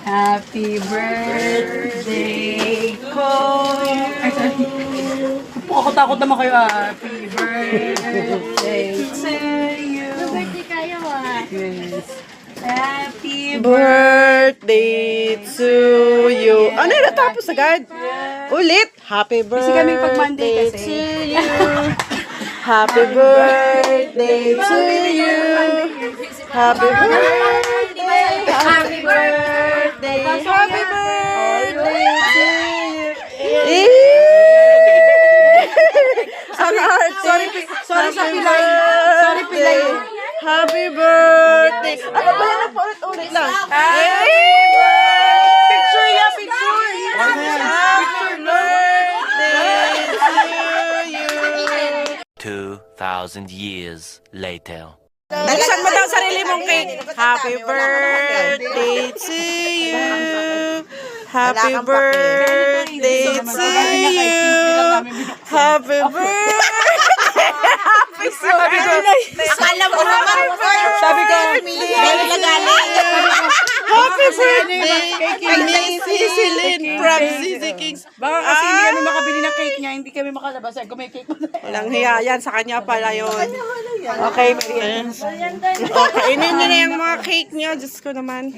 Happy birthday ko. Ay, sorry. Takot naman kayo. Happy birthday to you. Birthday kayo Yes. Happy Birthday to you. Ano yung natapos agad? Ulit. Happy Kasi kami pag Monday birthday kasi. to you. Happy birthday to you. Happy birthday. Happy birthday. Happy birthday to you. Sorry sa pilay. Sorry pilay. Happy birthday. Ano ba yan? Paulit-ulit lang. Happy birthday. Picture ya, picture. Happy birthday to you. 2,000 years later. Buksan mo daw sarili mong cake. Happy birthday to you. Happy birthday to you. Happy birthday. Sabi ko, akala mo naman. Sabi ko, happy birthday. Miss Cecilyn from Sisi Kings. Baka kasi hindi kami makabili ng cake niya, hindi kami makalabas. Kung may cake mo na. Walang hiya yan, sa kanya pala yun. Okay, Marian. Kainin niyo na yung mga cake niyo. Diyos ko naman.